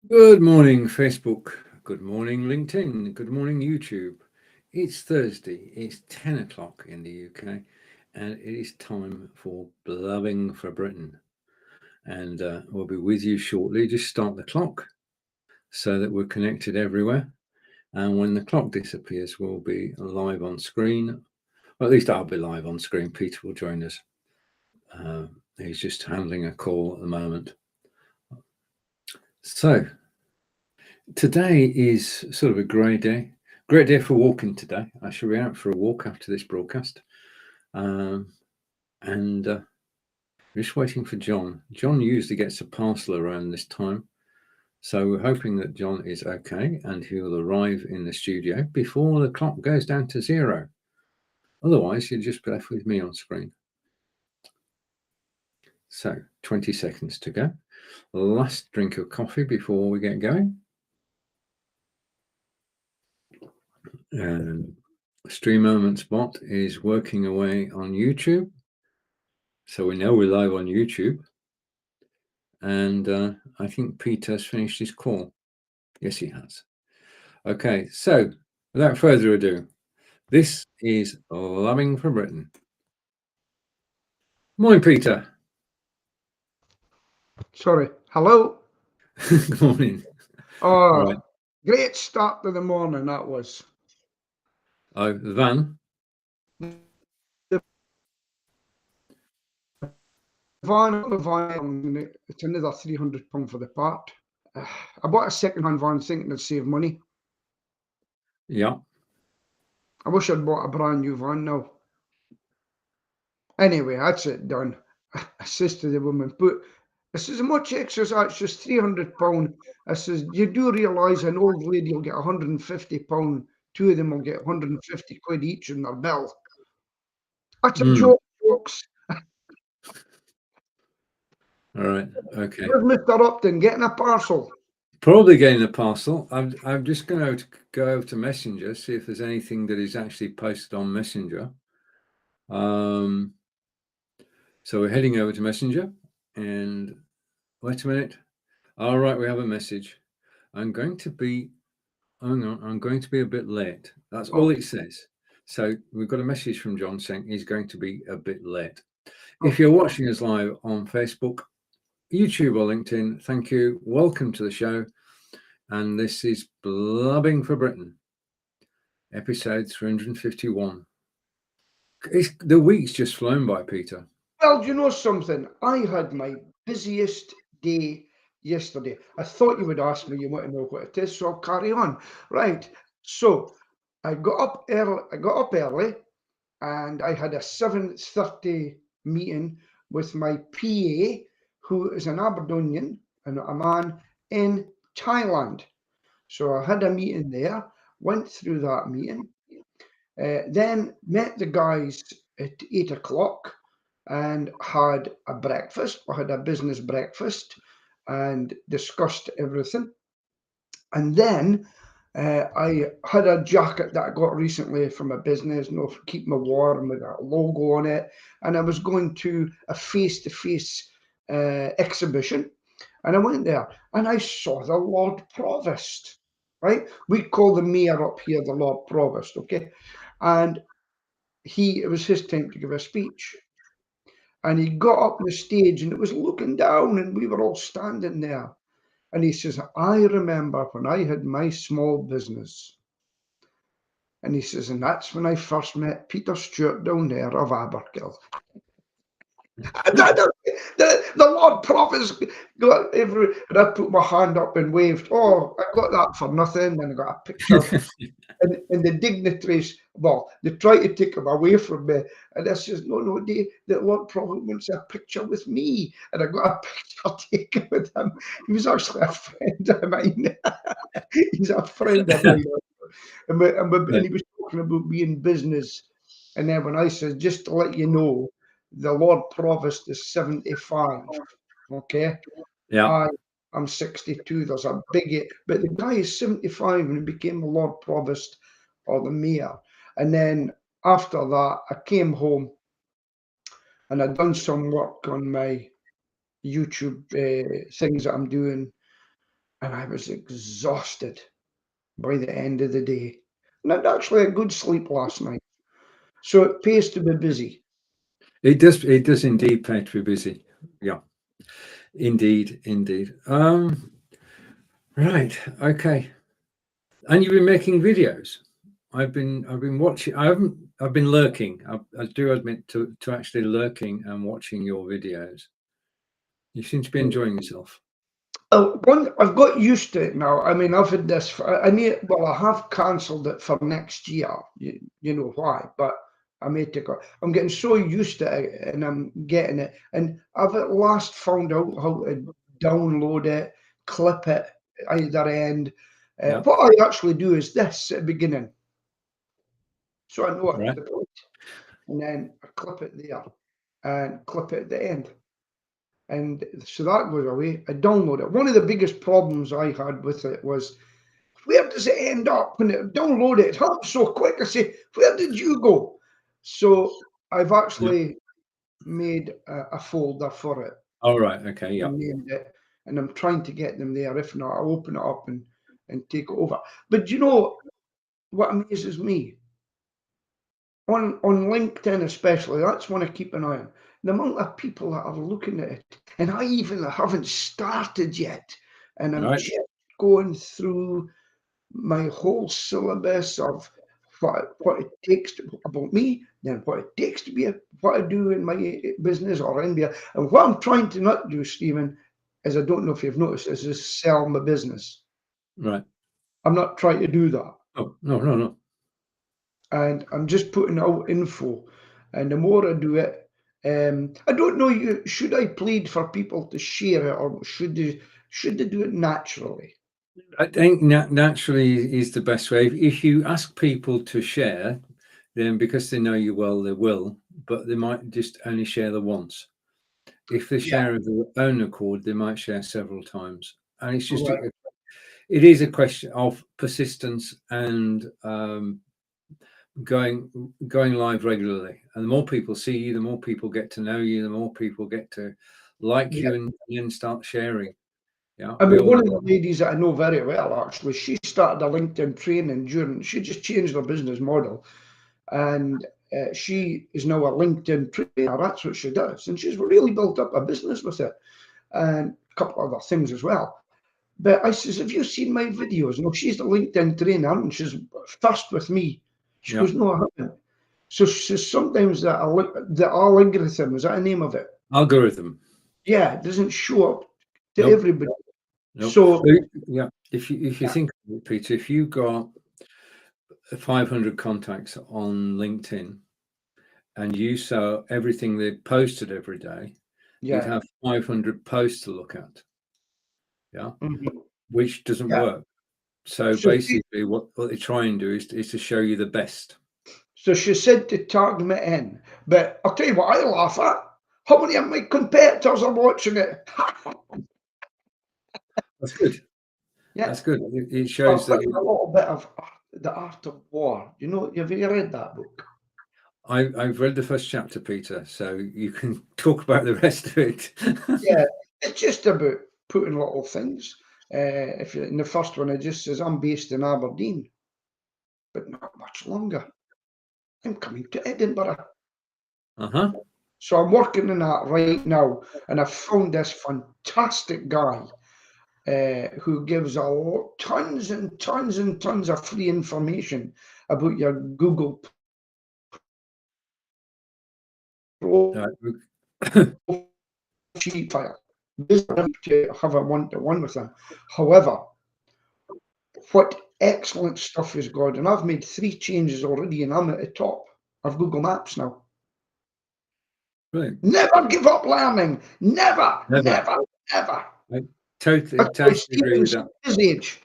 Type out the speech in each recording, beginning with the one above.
Good morning, Facebook. Good morning, LinkedIn. Good morning, YouTube. It's Thursday. It's 10 o'clock in the UK, and it is time for Blabbing for Britain. And we'll be with you shortly. Just start the clock so that we're connected everywhere. And when the clock disappears, we'll be live on screen. Well, at least I'll be live on screen. Peter will join us. He's just handling a call at the moment. So, today is sort of a great day. Great day for walking today. I shall be out for a walk after this broadcast. And just waiting for John. John usually gets a parcel around this time. So we're hoping that John is okay and he will arrive in the studio before the clock goes down to 0. Otherwise, you'll just be left with me on screen. So 20 seconds to go. Last drink of coffee before we get going. Stream Moments bot is working away on YouTube. So we know we're live on YouTube. And I think Peter's finished his call. Yes, he has. Okay, so without further ado, this is Blabbing for Britain. Morning, Peter. Sorry. Hello. Good morning. Oh, right. Great start to the morning that was. Oh, the van? The van, it's another £300 for the part. I bought a second-hand van thinking it'd save money. Yeah. I wish I'd bought a brand new van now. Anyway, that's it done. I says to the woman, but I says, how much extra is that? It's just £300. I says, you do realise an old lady will get £150. Two of them will get 150 quid each in their bill. That's a joke, folks. All right. Okay. Where's Mr. Upton getting a parcel? Probably getting a parcel. I'm just going to go over to Messenger, see if there's anything that is actually posted on Messenger. So we're heading over to Messenger, and wait a minute. All right, we have a message. I'm going to be a bit late. That's all it says. So we've got a message from John saying he's going to be a bit late. If you're watching us live on Facebook, YouTube or LinkedIn, thank you. Welcome to the show. And this is Blabbing for Britain, episode 351. The week's just flown by, Peter. Well, do you know something? I had my busiest day yesterday. I thought you would ask me, you want to know what it is, so I'll carry on. Right. So I got up early and I had a 7:30 meeting with my PA, who is an Aberdonian and a man in Thailand. So I had a meeting there, went through that meeting, then met the guys at 8 o'clock and had a breakfast. I had a business breakfast and discussed everything. And then I had a jacket that I got recently from a business, keep me warm, with a logo on it. And I was going to a face-to-face exhibition. And I went there and I saw the Lord Provost, right? We call the mayor up here the Lord Provost, okay? And it was his time to give a speech. And he got up on the stage and it was looking down and we were all standing there. And he says, I remember when I had my small business. And he says, and that's when I first met Peter Stewart down there of Abergill. The Lord Provost got every, and I put my hand up and waved. Oh, I got that for nothing. And I got a picture. and the dignitaries, well, they try to take him away from me. And I says, no, the Lord Provost wants a picture with me. And I got a picture taken with him. He was actually a friend of mine. He's a friend of mine. And he was talking about me in business. And then when I said, just to let you know, the Lord Provost is 75. Okay? Yeah. I'm 62. There's a big, but the guy is 75 and he became the Lord Provost or the mayor. And then after that, I came home and I'd done some work on my YouTube things that I'm doing. and I was exhausted by the end of the day. And I had actually a good sleep last night. So it pays to be busy. It does indeed pay to be busy. Yeah, indeed, indeed. Right, okay. And you've been making videos. I've been watching. I've been lurking. I do admit to actually lurking and watching your videos. You seem to be enjoying yourself. I've got used to it now. I mean, I've had this. I need. Well, I have cancelled it for next year. You know why? But I may take. I'm getting so used to it, and I'm getting it. And I've at last found out how to download it, clip it either end. Yeah. What I actually do is this at the beginning, so I know Right. the point, and then I clip it there, and clip it at the end. And so that goes away. I download it. One of the biggest problems I had with it was, where does it end up when it download it? It happens so quick. I say, where did you go? So I've Yeah. actually made a folder for it All right. Okay. Yeah. and named it, and I'm trying to get them there. If not, I'll open it up and take it over. But you know what amazes me? On LinkedIn especially, that's one I keep an eye on. The amount of people that are looking at it, and I even haven't started yet, and I'm Right. just going through my whole syllabus of what it takes about me, then what it takes to be what I do in my business or in there, and what I'm trying to not do, Stephen, is I don't know if you've noticed, is just sell my business. Right. I'm not trying to do that. Oh no, no, no. And I'm just putting out info. And the more I do it, I don't know. Should I plead for people to share it, or should they do it naturally? I think naturally is the best way. If you ask people to share, then because they know you well, they will. But they might just only share the once. If they Yeah, share of their own accord, they might share several times. And it's just right. it is a question of persistence and going live regularly. And the more people see you, the more people get to know you, the more people get to like Yeah. you and then start sharing. Yeah, I we mean, all one of the ladies that I know very well, actually, she started a LinkedIn training during. She just changed her business model, and she is now a LinkedIn trainer. That's what she does, and she's really built up a business with it, and a couple of other things as well. But I says, have you seen my videos? No, she's the LinkedIn trainer, and she's first with me. She yeah. goes, no, I haven't. So she says sometimes the algorithm, is that the name of it? Algorithm. Yeah, it doesn't show up to Nope. everybody. Nope. So Yeah. If you yeah, think of it, Peter, if you got 500 contacts on LinkedIn and you saw everything they posted every day, you'd yeah, have 500 posts to look at. Yeah, mhm, which doesn't yeah. work. So So she, basically, what they try and do is to show you the best. so she said to tag me in, but I'll tell you what I laugh at. How many of my competitors are watching it? That's good. Yeah, That's good. It I've shows that written a little bit of the art of war. You know, have you read that book? I've read the first chapter, Peter, so you can talk about the rest of it. Yeah, it's just about putting little things. If you, in the first one, it just says, I'm based in Aberdeen, but not much longer. I'm coming to Edinburgh. Uh-huh. So I'm working on that right now. And I found this fantastic guy who gives tons and tons and tons of free information about your Google Right. sheet file. This to have a one-to-one with them. However, what excellent stuff is God, and I've made 3 changes already, and I'm at the top of Google Maps now. Brilliant. Never give up learning. Never, Never. never, never. I That's why totally agree with Stephen's that. his age.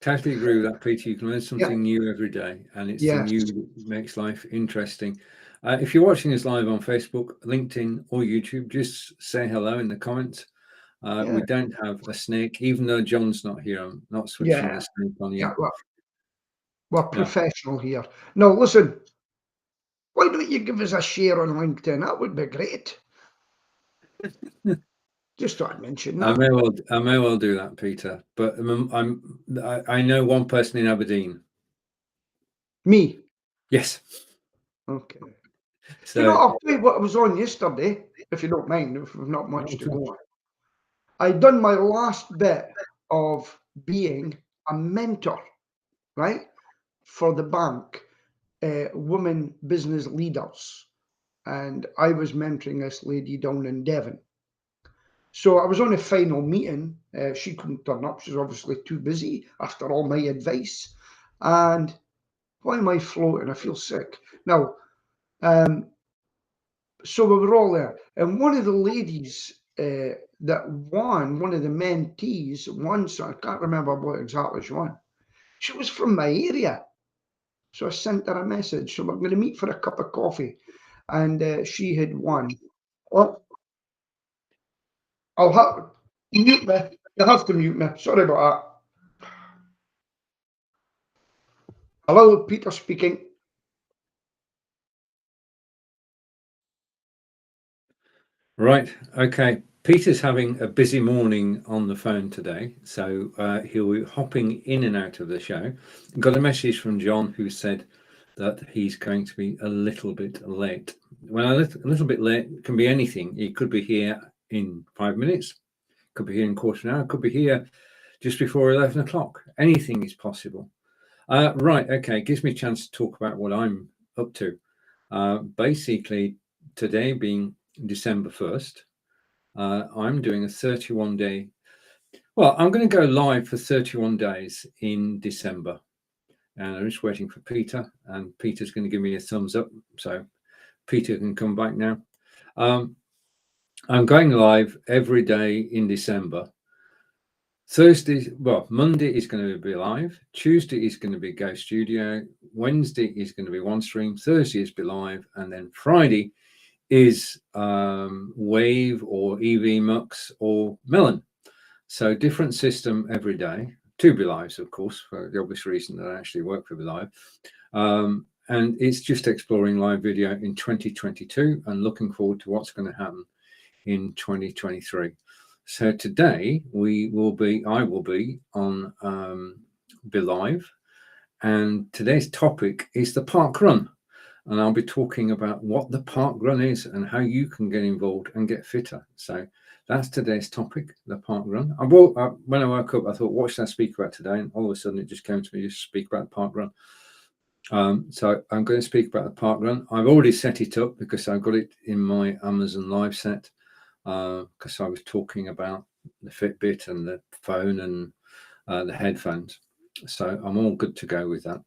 Totally agree with that, Peter. You can learn Yeah. something new every day, and it's the Yes. new that makes life interesting. If you're watching us live on Facebook, LinkedIn, or YouTube, just say hello in the comments. Yeah. We don't have a snake, even though John's not here. I'm not switching Yeah. the snake on Yeah. yet. We're Yeah. professional here. Now, listen, why don't you give us a share on LinkedIn? That would be great. Just thought I'd mention I that. may well do that, Peter. But I know one person in Aberdeen. Me. Yes. Okay. You know, So I'll tell you what I was on yesterday, if you don't mind, if we've not much to okay. go on. I done my last bit of being a mentor, right, for the bank, women business leaders. And I was mentoring this lady down in Devon. So I was on a final meeting. She couldn't turn up. She's obviously too busy after all my advice. And why am I floating? I feel sick. Now, so we were all there. And one of the ladies that won, one of the mentees, won, so I can't remember what exactly she won. She was from my area. So I sent her a message. So we're going to meet for a cup of coffee. And she had won. Well, I'll have mute me. You have to mute me. Sorry about that. Hello, Peter speaking. Right. Okay. Peter's having a busy morning on the phone today, so he'll be hopping in and out of the show. Got a message from John who said that he's going to be a little bit late. Well, a little bit late can be anything. He could be here in 5 minutes, could be here in quarter of an hour, could be here just before 11 o'clock. Anything is possible. Right. Okay. Gives me a chance to talk about what I'm up to. Basically, today being December 1st, I'm doing a 31-day. Well, I'm going to go live for 31 days in December. And I'm just waiting for Peter, and Peter's going to give me a thumbs up. So Peter can come back now. I'm going live every day in December. Monday is going to be live. Tuesday is going to be Go Studio. Wednesday is going to be One Stream. Thursday is be live. And then Friday is Wave or EV Mux or Melon. So different system every day. To be lives, of course, for the obvious reason that I actually work for Be Live. And it's just exploring live video in 2022 and looking forward to what's going to happen in 2023. So today I will be on Be Live, and today's topic is the park run. And I'll be talking about what the park run is and how you can get involved and get fitter. So that's today's topic, the park run. When I woke up, I thought, what should I speak about today? And all of a sudden it just came to me to speak about the park run. So I'm going to speak about the park run. I've already set it up because I've got it in my Amazon Live set, because I was talking about the Fitbit and the phone and the headphones. So I'm all good to go with that.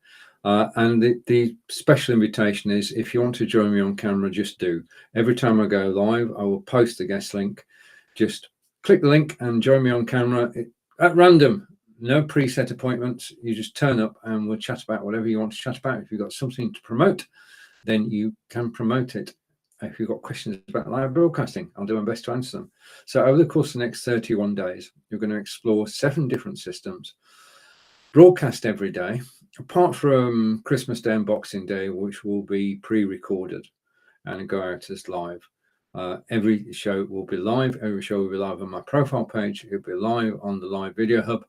And the special invitation is, if you want to join me on camera, just do. Every time I go live, I will post the guest link. Just click the link and join me on camera at random. No preset appointments. You just turn up and we'll chat about whatever you want to chat about. If you've got something to promote, then you can promote it. If you've got questions about live broadcasting, I'll do my best to answer them. So over the course of the next 31 days, you're going to explore 7 different systems, broadcast every day, apart from Christmas Day and Boxing Day, which will be pre-recorded and go out as live. Every show will be live. Every show will be live on my profile page. It'll be live on the Live Video Hub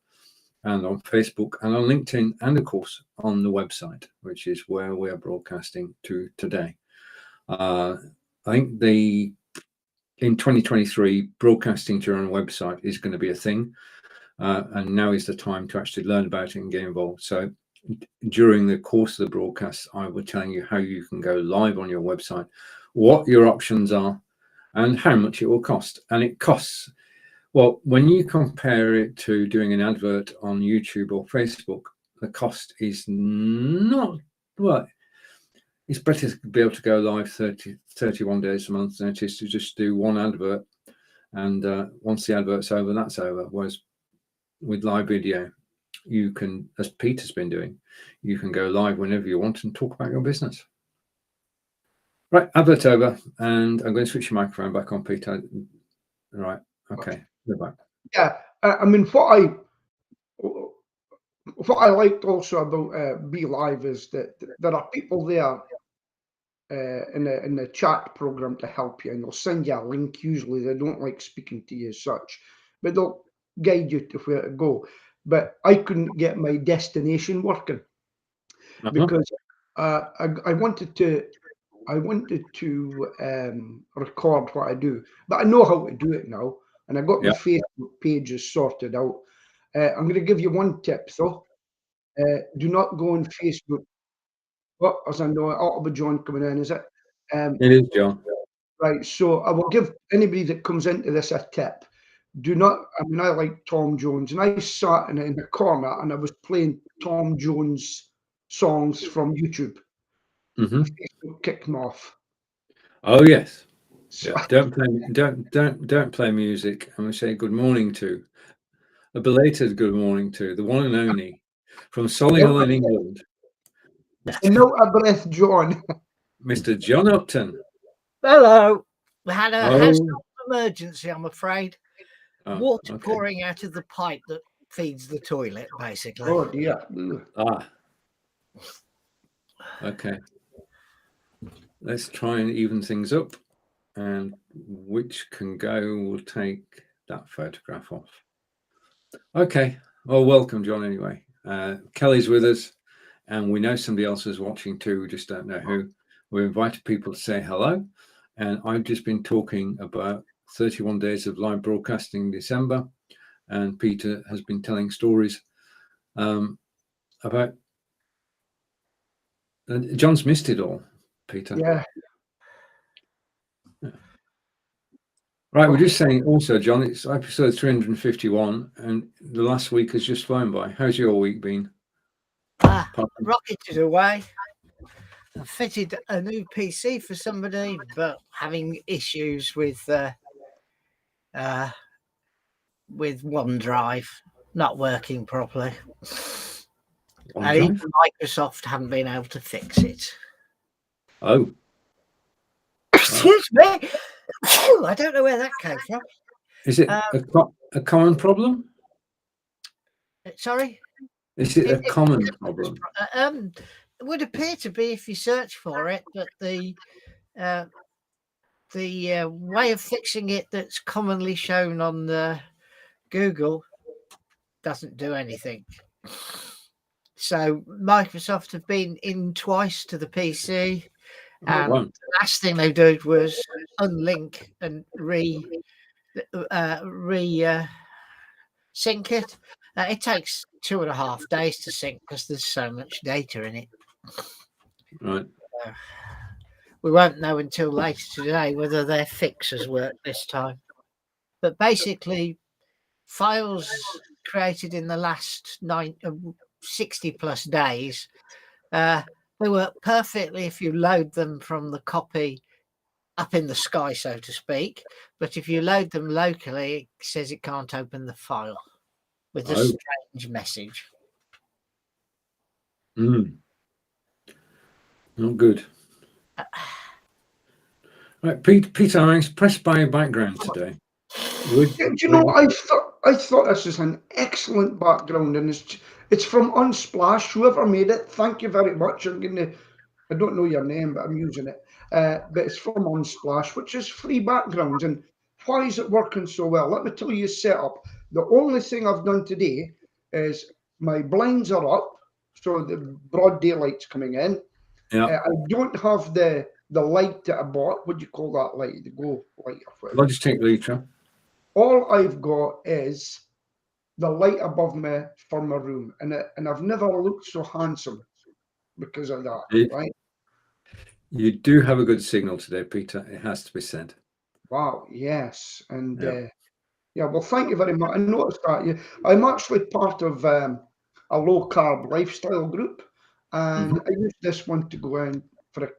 and on Facebook and on LinkedIn, and of course on the website, which is where we're broadcasting to today. I think in 2023, broadcasting to your own website is going to be a thing. And now is the time to actually learn about it and get involved. So during the course of the broadcast, I will tell you how you can go live on your website, what your options are, and how much it will cost. And it costs, well, when you compare it to doing an advert on YouTube or Facebook, the cost is not, well, it's better to be able to go live 31 days a month than it is to just do one advert. And once the advert's over, that's over. Whereas with live video, you can, as Peter's been doing, you can go live whenever you want and talk about your business. Right, advert over, and I'm going to switch your microphone back on, Peter. Right, okay, go back. Yeah, I mean, what I liked also about Be Live is that there are people there in the chat program to help you, and they'll send you a link. Usually they don't like speaking to you as such, but they'll guide you to where to go. But I couldn't get my destination working because I wanted to record what I do, but I know how to do it now, and I got my Facebook pages sorted out. I'm going to give you one tip though. Do not go on Facebook. What? As I know, it'll be John coming in, is it? It is, John. Right. So I will give anybody that comes into this a tip. Do not. I mean, I like Tom Jones, and I sat in the corner and I was playing Tom Jones songs from YouTube. Facebook kicked me off. Oh yes. So, Yeah. Don't play music. I'm going to say good morning to a belated good morning to the one and only from Solihull in England, no a breath, John. Mr. John Upton. Hello. We had a Oh. household emergency, I'm afraid. Oh, Water okay. pouring out of the pipe that feeds the toilet, basically. Oh dear. Ah. Okay. Let's try and even things up, and which can go will take that photograph off. Okay. Well, welcome, John, anyway. Kelly's with us, and we know somebody else is watching too. We just don't know who. We invited people to say hello, and I've just been talking about 31 days of live broadcasting in December, and Peter has been telling stories about. And John's missed it all, Peter. Yeah. Right, we're just saying also, John, it's episode 351, and the last week has just flown by. How's your week been? Rocketed away. I fitted a new PC for somebody, but having issues with OneDrive not working properly. And even Microsoft haven't been able to fix it. Oh. Excuse me. I don't know where that came from. Is it a common problem? Sorry? Is it a common problem? It would appear to be if you search for it, but the way of fixing it that's commonly shown on Google doesn't do anything. So Microsoft have been in twice to the PC, and the last thing they did was unlink and sync it. It takes 2.5 days to sync because there's so much data in it. Right. We won't know until later today whether their fix has worked this time. But basically, files created in the last 60 plus days, they work perfectly if you load them from the copy up in the sky, so to speak. But if you load them locally, it says it can't open the file with a strange message. Not good. Right, Peter, I'm impressed by your background today. Do you know, I thought this was an excellent background, and it's from Unsplash. Whoever made it, thank you very much. I don't know your name, but I'm using it. But it's from Unsplash, which is free backgrounds. And why is it working so well? Let me tell you setup. The only thing I've done today is my blinds are up, so the broad daylight's coming in. Yeah. I don't have the light that I bought. What do you call that light? The Go light. Logitech Litra. All I've got is the light above me for my room, and I've never looked so handsome because of that, right? You do have a good signal today, Peter. It has to be said. Wow, yes, and yeah, well, thank you very much. I noticed that I'm actually part of a low carb lifestyle group, and I used this one to go in for a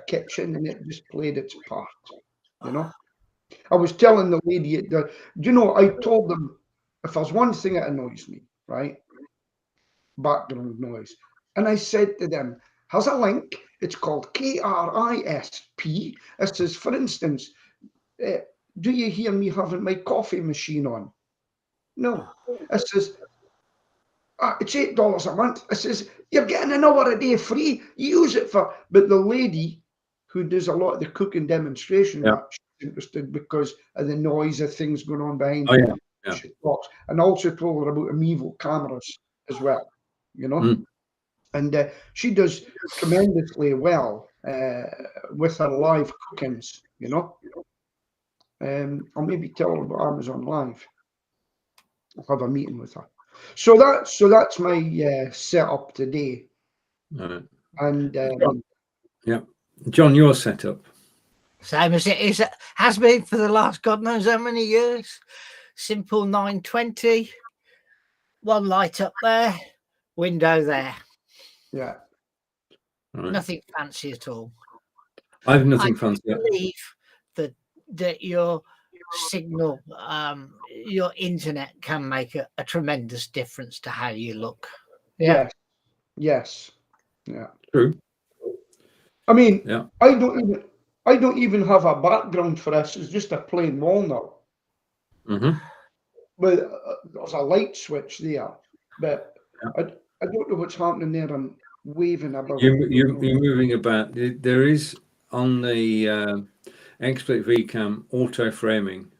kitchen, and it just played its part, you know. I was telling the lady, I told them if there's one thing that annoys me, right? Background noise. And I said to them, here's a link. It's called KRISP. It says, for instance, do you hear me having my coffee machine on? No. It says, it's $8 a month. It says, you're getting an hour a day free. Use it for. But the lady who does a lot of the cooking demonstration Yeah. match, interested because of the noise of things going on behind Oh, her. yeah. Yeah. She talks, and I also told her about Amiivo cameras as well, you know. Mm. And she does tremendously well with her live cookings, you know. I'll maybe tell her about Amazon Live. I'll have a meeting with her. So that's my setup today. All right. And John, yeah, John, your setup. Same as it is, has been for the last God knows how many years. Simple 920, one light up there, window there. yeah, All right. Nothing fancy at all. I have nothing fancy. I believe that your signal, your internet can make a tremendous difference to how you look. Yeah. yes, yeah. True. I mean, Yeah. I don't even have a background for this. It's just a plain wall now. Mm-hmm. But there's a light switch there. But Yeah. I don't know what's happening there. I'm waving about. You're moving about. There is on the XSplit VCam auto framing,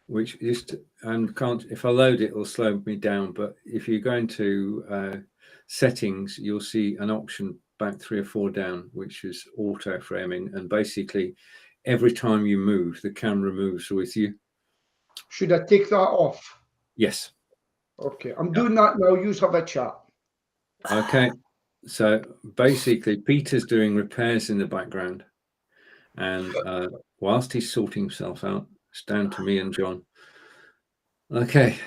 which just can't. If I load it, it'll slow me down. But if you go into settings, you'll see an option back 3 or 4 down, which is auto framing, and basically every time you move, the camera moves with you. Should I take that off? Yes. Okay, I'm doing that now. You have a chat. Okay. So basically, Peter's doing repairs in the background, and whilst he's sorting himself out, it's down to me and John. Okay.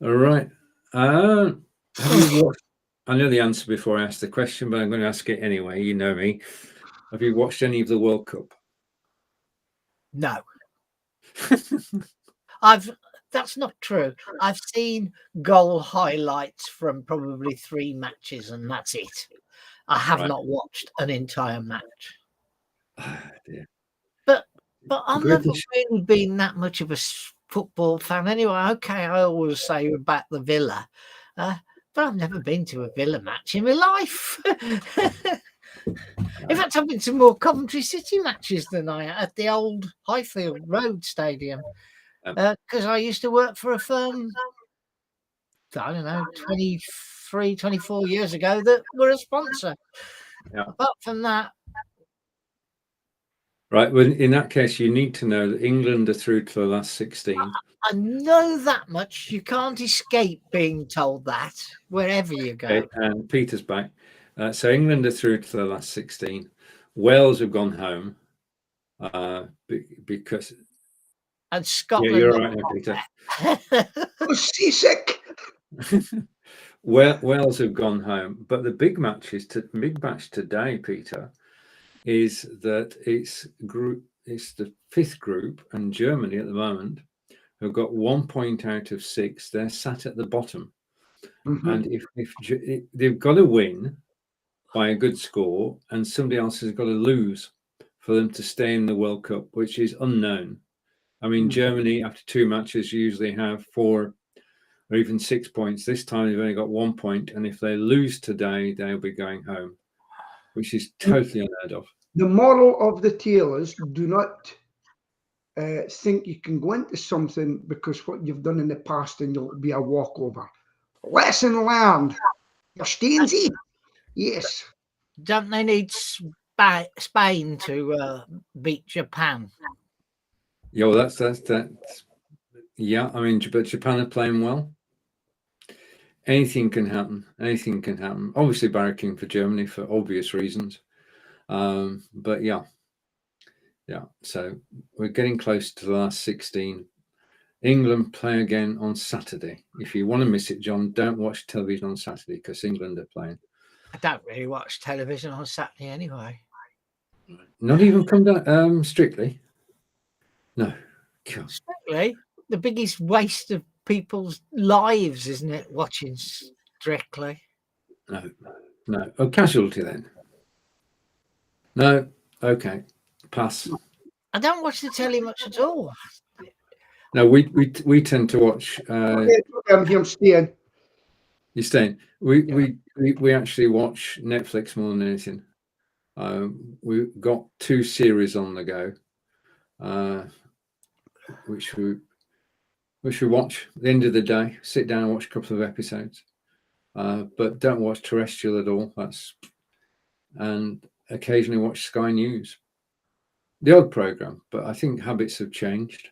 All right. Have you watched? I know the answer before I ask the question, but I'm going to ask it anyway. You know me. Have you watched any of the World Cup? No. That's not true. I've seen goal highlights from probably 3 matches, and that's it. I have not watched an entire match. Oh, dear. But I've never British. really been that much of a football fan anyway. Okay, I always say about the Villa, but I've never been to a Villa match in my life. In fact, I've been to more Coventry City matches than I at the old Highfield Road Stadium, because I used to work for a firm, I don't know, 23, 24 years ago that were a sponsor. Yeah. Apart from that, Right. Well, in that case, you need to know that England are through to the last 16. I know that much. You can't escape being told that wherever you go. Okay, and Peter's back. So England are through to the last 16. Wales have gone home because. And Scotland. Yeah, you're right, Peter. I'm seasick. Wales have gone home, but the big match today, Peter, is that it's the 5th group, and Germany at the moment have got 1 point out of 6. They're sat at the bottom, and if they've got to win by a good score, and somebody else has got to lose for them to stay in the World Cup, which is unknown. I mean, Germany after 2 matches usually have 4 or even 6 points. This time they've only got 1 point, and if they lose today, they'll be going home, which is totally unheard of. The moral of the tale is: do not think you can go into something because what you've done in the past and you'll be a walkover. Lesson learned. Verstehen Sie? Yes. Don't they need Spain to beat Japan? Yeah, well, that's. Yeah, I mean, but Japan are playing well. Anything can happen. Anything can happen. Obviously, barracking for Germany for obvious reasons. But yeah. So we're getting close to the last 16. England play again on Saturday. If you want to miss it, John, don't watch television on Saturday because England are playing. I don't really watch television on Saturday anyway. Not even come down Strictly. No. God. Strictly, the biggest waste of people's lives, isn't it? Watching Strictly. No. Oh, Casualty then. No. Okay. Pass. I don't watch the telly much at all. No, we tend to watch. I'm here. I'm staying. You're staying. We actually watch Netflix more than anything. We've got 2 series on the go, which we watch at the end of the day. Sit down and watch a couple of episodes, but don't watch terrestrial at all. And occasionally watch Sky News, the odd program. But I think habits have changed.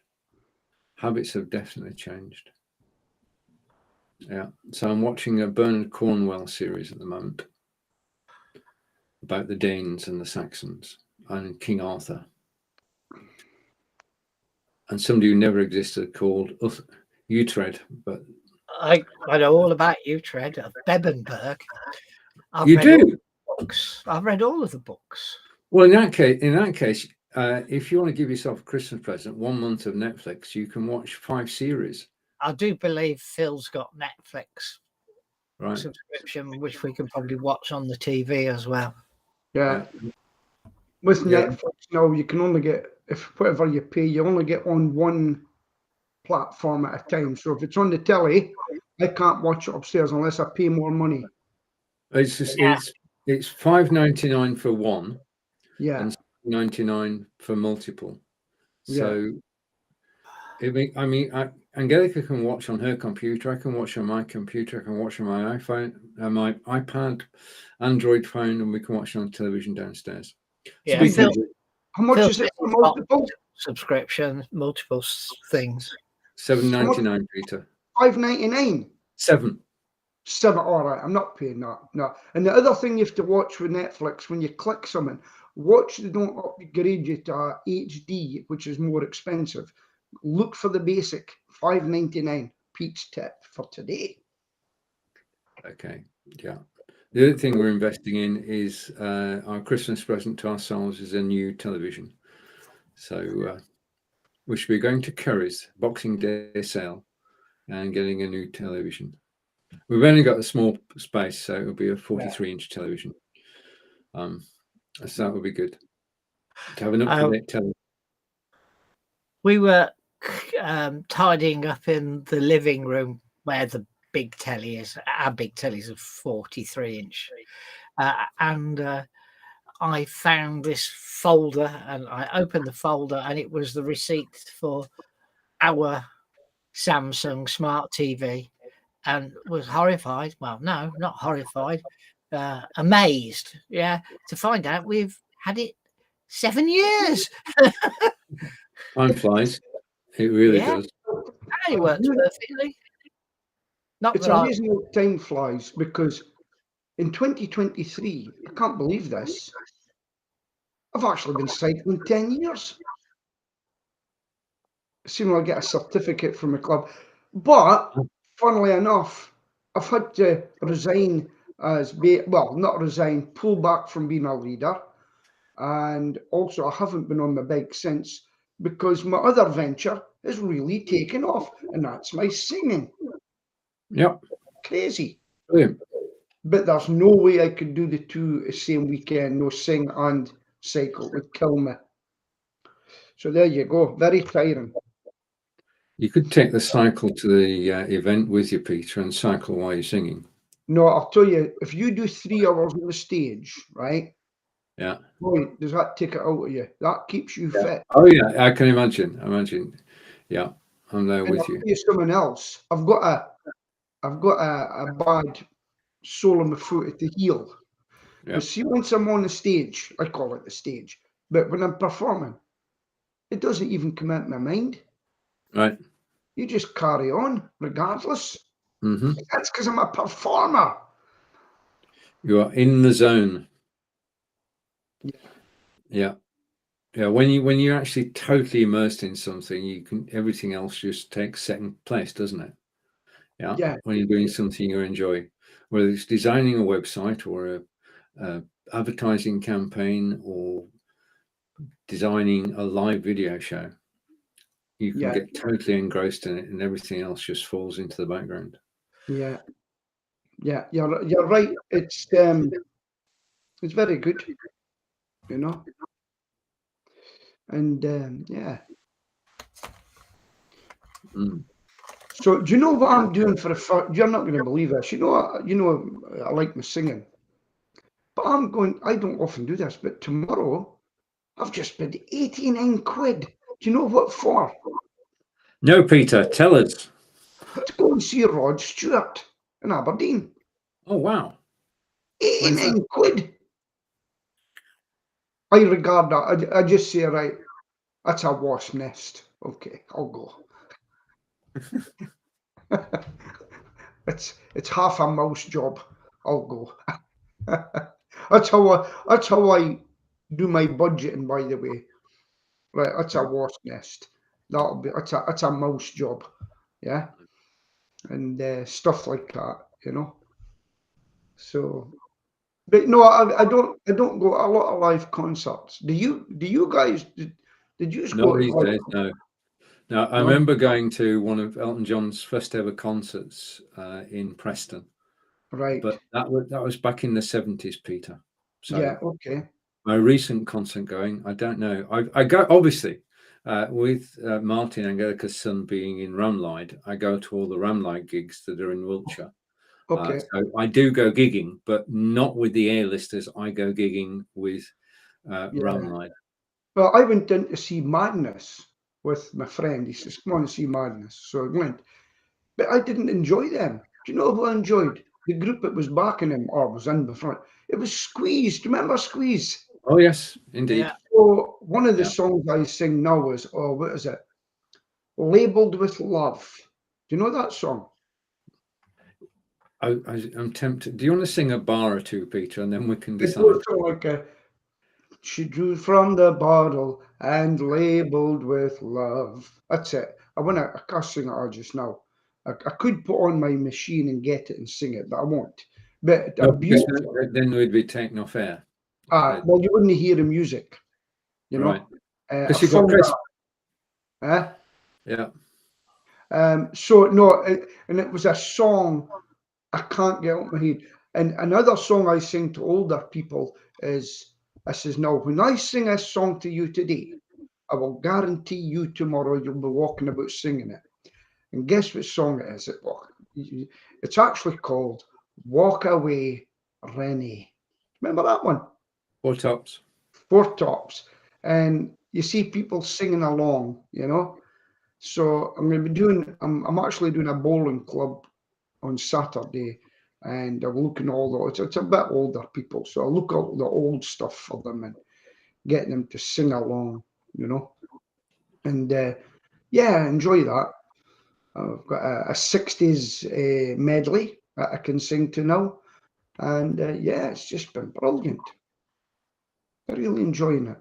Habits have definitely changed. Yeah. So I'm watching a Bernard Cornwell series at the moment about the Danes and the Saxons and King Arthur. And somebody who never existed called Uhtred, but I know all about Uhtred of Bebenberg. you do. Books. I've read all of the books. Well, in that case, if you want to give yourself a Christmas present, 1 month of Netflix, you can watch 5 series. I do believe Phil's got Netflix subscription, which we can probably watch on the TV as well. Yeah. With Netflix now, you can only get, if whatever you pay, you only get on one platform at a time. So if it's on the telly, I can't watch it upstairs unless I pay more money. It's $5.99 for one, and $99 for multiple. So, Angelica can watch on her computer. I can watch on my computer. I can watch on my iPhone, my iPad, Android phone, and we can watch it on television downstairs. Yeah. How much is it for multiple subscription? Multiple things. $7.99, Peter. $5.99. $7. All right, I'm not paying that. No. And the other thing you have to watch with Netflix, when you click something, watch they don't upgrade you to HD, which is more expensive. Look for the basic, $5.99. Pete's tip for today. Okay, yeah. The other thing we're investing in is our Christmas present to ourselves is a new television. So we should be going to Curry's Boxing Day sale and getting a new television. We've only got a small space, so it'll be a 43-inch television. So that would be good to have an up-to-date television. We were tidying up in the living room where the big telly is. Our big telly is a 43-inch, and I found this folder, and I opened the folder, and it was the receipt for our Samsung smart TV, and was horrified. Well, no, not horrified, amazed. Yeah, to find out we've had it 7 years. Time flies. It really does. And it works perfectly. It's amazing how time flies, because in 2023, I can't believe this, I've actually been cycling 10 years. Soon I'll get a certificate from the club. But funnily enough, I've had to resign not resign, pull back from being a leader. And also I haven't been on the bike since, because my other venture has really taken off, and that's my singing. Yep. Crazy. Brilliant. But there's no way I could do the two the same weekend, no sing and cycle. It would kill me. So there you go. Very tiring. You could take the cycle to the event with you, Peter, and cycle while you're singing. No, I'll tell you, if you do 3 hours on the stage, right? Yeah. Boy, does that take it out of you? That keeps you fit. Oh yeah, I can imagine. Yeah, I'm there with I'll you. tell you something else. I've got a bad sole in my foot at the heel. Yeah. But see, once I'm on the stage, I call it the stage, but when I'm performing, it doesn't even come out of my mind. Right. You just carry on regardless. Mm-hmm. That's because I'm a performer. You are in the zone. Yeah. When you're actually totally immersed in something, everything else just takes second place, doesn't it? Yeah. When you're doing something you enjoy, whether it's designing a website or a advertising campaign or designing a live video show, you can get totally engrossed in it, and everything else just falls into the background. Yeah, you're right. It's very good, you know. And So do you know what I'm doing for the first? You're not going to believe this. You know, I like my singing, But I'm going, I don't often do this, but tomorrow I've just spent 89 quid. Do you know what for? No, Peter, tell us. To go and see Rod Stewart in Aberdeen. Oh, wow. When's 89 quid. I regard that. I just say, right, that's a wasp nest. Okay, I'll go. It's half a mouse job. I'll go. That's how I do my budgeting, by the way. Right, that's a wasp nest. That's a mouse job. Yeah. And stuff like that, you know. So, but no, I don't go a lot of live concerts. Do you guys did you Not go to these like, days, no. Now, I no? remember going to one of Elton John's first ever concerts in Preston, Right. but that was back in the 70s, Peter. So Yeah, okay. my recent concert going, I don't know. I go, obviously, with Martin Angelica's son being in Ramlide, I go to all the Ramlide gigs that are in Wiltshire. Okay. So I do go gigging, but not with the A-listers. I go gigging with Yeah. Ramlide. Well, I went in to see Madness with my friend. He says, "Come on and see Madness." So I went, but I didn't enjoy them. Do you know who I enjoyed? The group that was backing him or was in the front. It was Squeeze. Do you remember Squeeze? Oh, yes, indeed. Yeah. So one of the Yeah. songs I sing now is, oh, what is it? Labeled with Love. Do you know that song? I'm tempted. Do you want to sing a bar or two, Peter, and then we can It decide? goes something like she drew from the bottle and labeled with love. That's it. I can't sing it all just now. I could put on my machine and get it and sing it, but I won't. But a No, because beautiful. then we'd be taken off air. Well, you wouldn't hear the music, you Right. know. Because you've got Chris. Yeah. So no, and it was a song I can't get out my head. And another song I sing to older people is, I says, now when I sing this song to you today, I will guarantee you tomorrow you'll be walking about singing it. And guess what song it is? It's actually called Walk Away, Rennie. Remember that one? Four Tops. Four Tops. And you see people singing along, you know. So I'm actually doing a bowling club on Saturday, and I'm looking at all it's a bit older people, so I look at the old stuff for them and get them to sing along, you know. And yeah, I enjoy that. I've got a 60s medley that I can sing to now, and yeah, it's just been brilliant. I'm really enjoying it.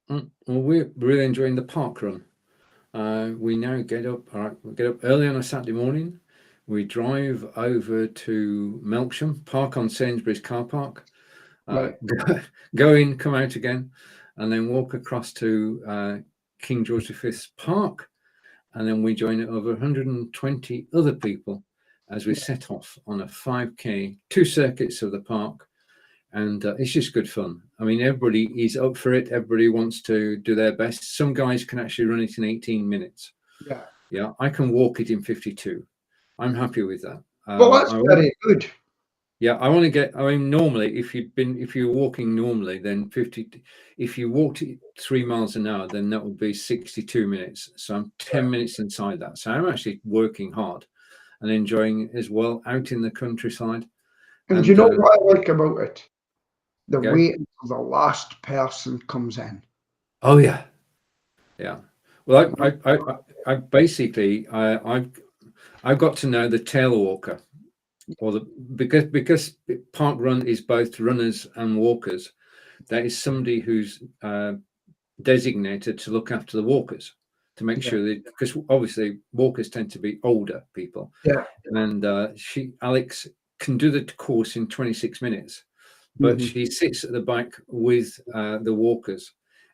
Well, we're really enjoying the park run. We now get up early on a Saturday morning. We drive over to Melksham, park on Sainsbury's car park, Right. go in, come out again, and then walk across to King George V's Park. And then we join over 120 other people as we set off on a 5K, 2 circuits of the park. And it's just good fun. I mean, everybody is up for it. Everybody wants to do their best. Some guys can actually run it in 18 minutes. Yeah. Yeah, I can walk it in 52. I'm happy with that. Well, that's very good. Yeah, I want to get. I mean, normally, if you're walking normally, then 50. If you walked 3 miles an hour, then that would be 62 minutes. So I'm 10 minutes inside that. So I'm actually working hard and enjoying it as well out in the countryside. And you know what I like about it? The Yeah. wait until the last person comes in. Oh yeah, yeah. Well, I basically I've got to know the tail walker, or because park run is both runners and walkers. There is somebody who's designated to look after the walkers, to make sure that, because obviously walkers tend to be older people. Yeah. And Alex can do the course in 26 minutes, but she sits at the back with the walkers,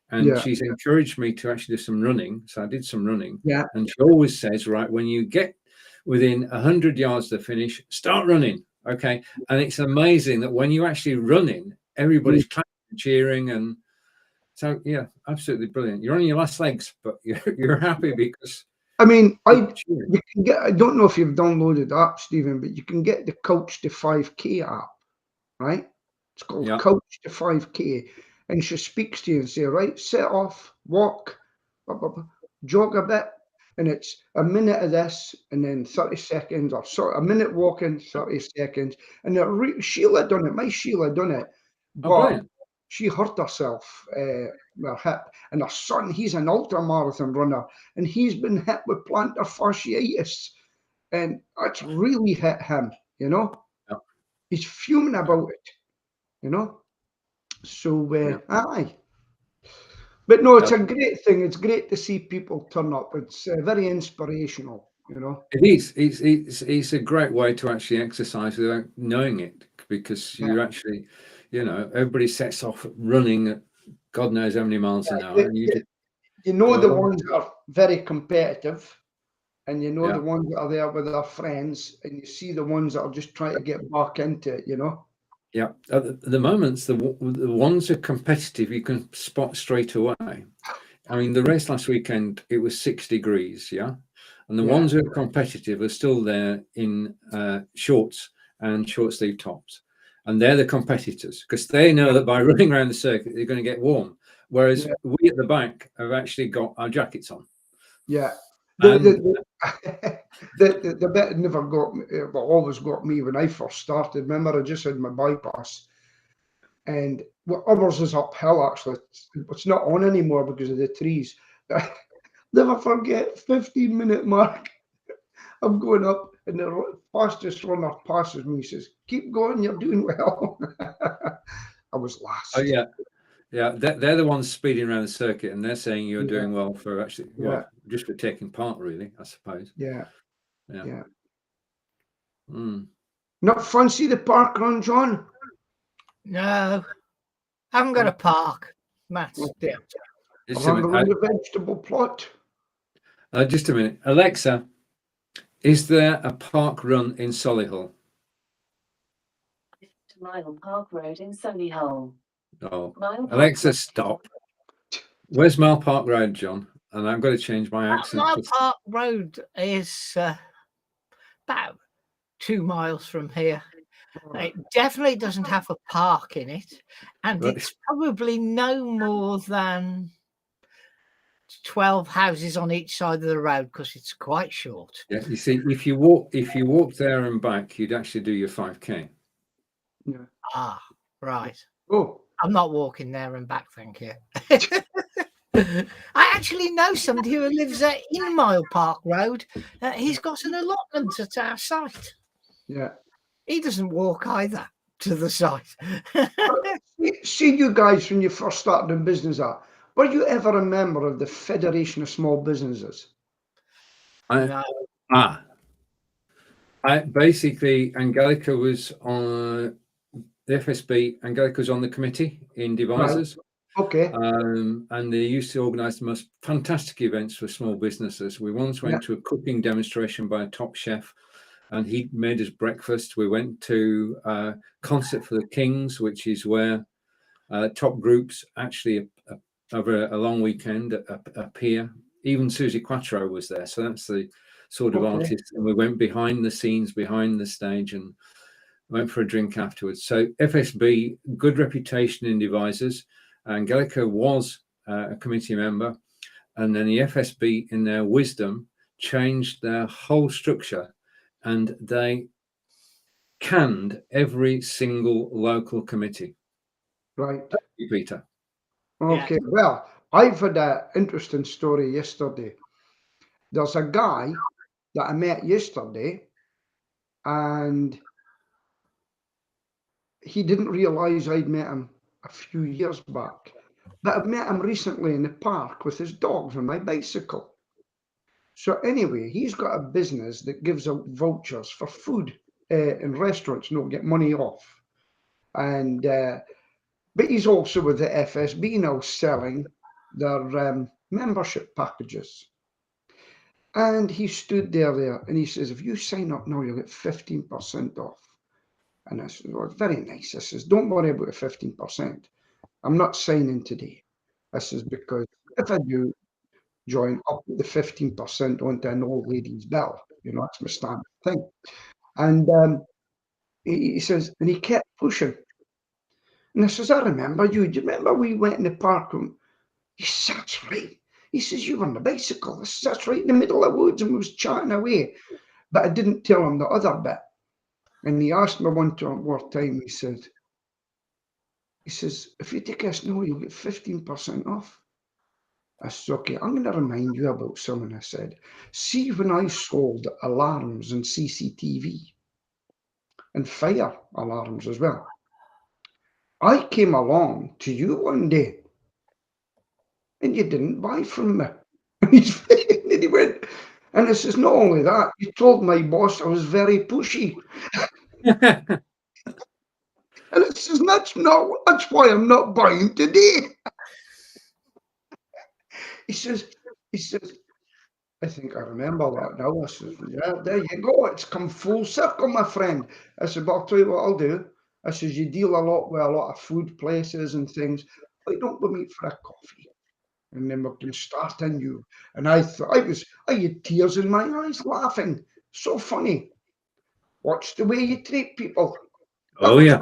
and she's encouraged me to actually do some running. So I did some running. Yeah. And she always says, right, when you get within 100 yards of the finish, start running. Okay. And it's amazing that when you actually running, everybody's clapping and cheering. And so, yeah, absolutely brilliant. You're on your last legs, but you're happy because. I mean, you can get. I don't know if you've downloaded the app, Stephen, but you can get the Coach to 5K app. right? It's called Yeah. Couch to 5K. And she speaks to you and say, right, sit off, walk, blah, blah, blah, jog a bit. And it's a minute of this and then 30 seconds, or sort of a minute walking, 30 seconds. And Sheila done it, my Sheila done it. Oh, But brilliant. she hurt herself with her hip. And her son, he's an ultra marathon runner, and he's been hit with plantar fasciitis. And it's really hit him, you know? Yeah. He's fuming about it, you know? So, Yeah. aye. But no, it's Yeah. a great thing. It's great to see people turn up. It's very inspirational, you know? It is. It's a great way to actually exercise without knowing it, because Yeah. you actually, everybody sets off running at God knows how many miles an hour, and you just You know go the along. ones that are very competitive, and you know Yeah. the ones that are there with their friends, and you see the ones that are just trying to get back into it, you know? Yeah. At the moment, the ones that are competitive, you can spot straight away. I mean, the race last weekend, it was 6 degrees, yeah? And the Yeah. ones who are competitive are still there in shorts and short sleeve tops. And they're the competitors, because they know that by running around the circuit, they're going to get warm. Whereas Yeah. we at the back have actually got our jackets on. Yeah. And The bit that never got me, well, always got me when I first started. Remember, I just had my bypass, and ours is uphill actually. It's not on anymore because of the trees. Never forget, 15-minute mark. I'm going up, and the fastest runner passes me. He says, "Keep going, you're doing well." I was last. oh yeah, they're the ones speeding around the circuit, and they're saying you're Yeah. doing well for actually, Yeah. just for taking part, really, I suppose. Yeah. Yeah. Yeah. Mm. Not fancy the park run, John? No, I haven't got a park. Matt's the Okay. answer. Just a Around minute. the vegetable plot. Just a minute. Alexa, is there a park run in Solihull? Mile Park Road in Solihull. Oh, Mile Park Alexa, Road. stop. Where's Mile Park Road, John? And I've got to change my accent. Mile Park Road is about 2 miles from here. It definitely doesn't have a park in it, and Right. it's probably no more than 12 houses on each side of the road because it's quite short. Yeah, you see, if you walk there and back, you'd actually do your 5K. Yeah. Ah, right. Oh. I'm not walking there and back, thank you. I actually know somebody who lives in Mile Park Road. He's got an allotment at our site. Yeah. He doesn't walk either to the site. See you guys when you first started in business, were you ever a member of the Federation of Small Businesses? No. I basically, Angelica was on the FSB. Angelica was on the committee in Devisers. Okay. And they used to organise the most fantastic events for small businesses. We once went to a cooking demonstration by a top chef, and he made us breakfast. We went to a concert for the Kings, which is where top groups actually over a long weekend appear. Even Susie Quattro was there, so that's the sort of artist. And we went behind the scenes, behind the stage, and went for a drink afterwards. So FSB, good reputation in Devisers. Angelica was a committee member, and then the FSB, in their wisdom, changed their whole structure, and they canned every single local committee. Right. Thank you, Peter. Okay. Yeah. Well, I've had an interesting story yesterday. There's a guy that I met yesterday, and he didn't realise I'd met him a few years back. But I've met him recently in the park with his dogs on my bicycle. So anyway, he's got a business that gives out vouchers for food in restaurants, get money off. And but he's also with the FSB now selling their membership packages. And he stood there and he says, if you sign up now, you'll get 15% off. And I said, well, very nice. I says, don't worry about the 15%. I'm not signing today. I says, because if I do join, I'll put the 15% onto an old lady's bill. That's my standard thing. And he says, and he kept pushing. And I says, I remember you. Do you remember we went in the park? And he says, that's right. He says, you were on the bicycle. I says, that's right, in the middle of the woods, and we was chatting away. But I didn't tell him the other bit. And he asked me one more time, he says, if you take us now, you'll get 15% off. I said, okay, I'm going to remind you about something. I said, see when I sold alarms and CCTV and fire alarms as well, I came along to you one day and you didn't buy from me. And he went, and I says, not only that, you told my boss I was very pushy. And it says, that's why I'm not buying today. He says, I think I remember that now. I says, yeah, there you go. It's come full circle, my friend. I said, but I'll tell you what I'll do. I says, you deal a lot with a lot of food places and things. Why don't we meet for a coffee? And then we can start anew. And I thought, I had tears in my eyes laughing. So funny. Watch the way you treat people. Oh, yeah.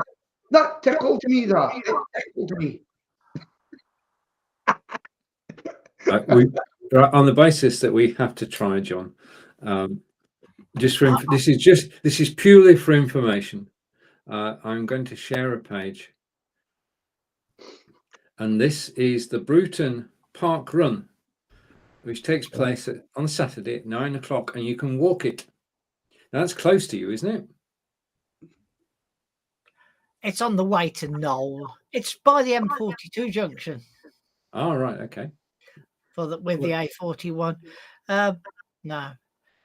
That tickled me, that. It tickled me. On the basis that we have to try, John, this is purely for information. I'm going to share a page, and this is the Bruton Park Run, which takes place on Saturday at 9 o'clock, and you can walk it. Now, that's close to you, isn't it? It's on the way to Knoll. It's by the M42 junction. Oh, right, okay. With the A41. No.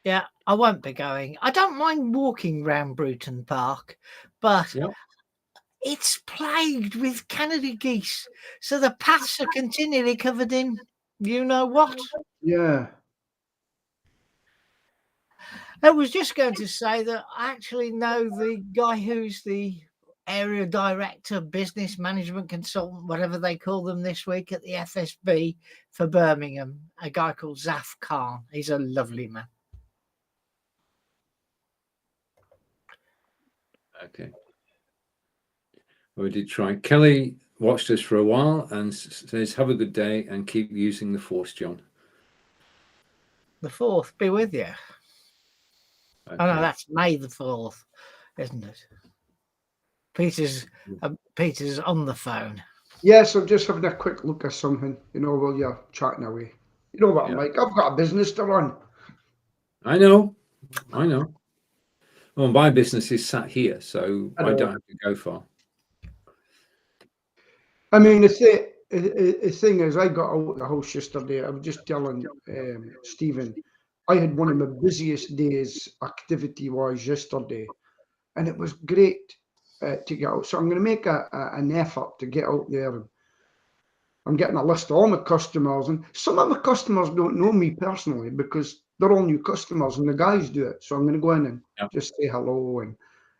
Yeah, I won't be going. I don't mind walking round Bruton Park, but it's plagued with Canada geese. So the paths are continually covered in you know what? Yeah. I was just going to say that I actually know the guy who's the area director, business management consultant, whatever they call them this week at the FSB for Birmingham, a guy called Zaf Khan. He's a lovely man. Okay. We did try. Kelly watched us for a while and says, have a good day and keep using the Force, John. The 4th be with you. Okay. Oh, no, that's May the 4th, isn't it? Peter's on the phone. Yes, I'm just having a quick look at something, while you're chatting away. You know what I'm like? I've got a business to run. I know. Well, my business is sat here, so I don't have to go far. I mean, the thing is, I got out of the house yesterday. I was just telling Stephen, I had one of my busiest days activity-wise yesterday, and it was great to get out. So I'm going to make an effort to get out there. I'm getting a list of all my customers, and some of my customers don't know me personally because they're all new customers, and the guys do it. So I'm going to go in and just say hello and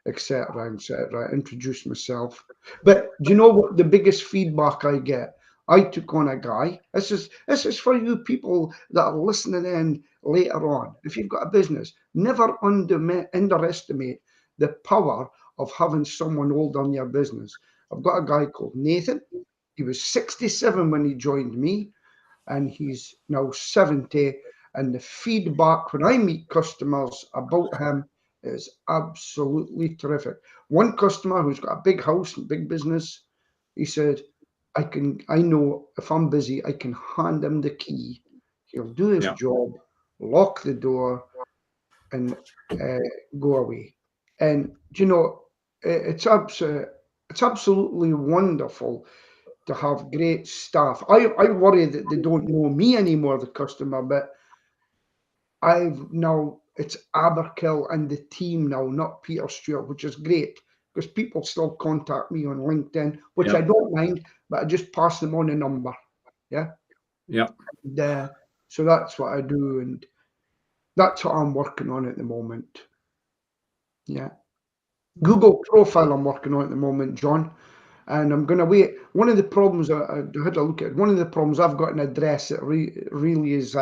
etc., introduce myself. But do you know what the biggest feedback I get? I took on a guy. This is for you people that are listening in later on. If you've got a business, never underestimate the power of having someone old on your business. I've got a guy called Nathan. He was 67 when he joined me, and he's now 70. And the feedback when I meet customers about him is absolutely terrific. One customer who's got a big house and big business, he said, I know if I'm busy, I can hand him the key. He'll do his job, lock the door, and go away. And it's absolutely wonderful to have great staff. I worry that they don't know me anymore, the customer, but it's Aberkill and the team now, not Peter Stewart, which is great because people still contact me on LinkedIn, which I don't mind, but I just pass them on a number. Yeah. And, so that's what I do, and that's what I'm working on at the moment. Yeah. Google profile I'm working on at the moment, John. And I'm going to wait. One of the problems I had a look at, one of the problems I've got an address that really is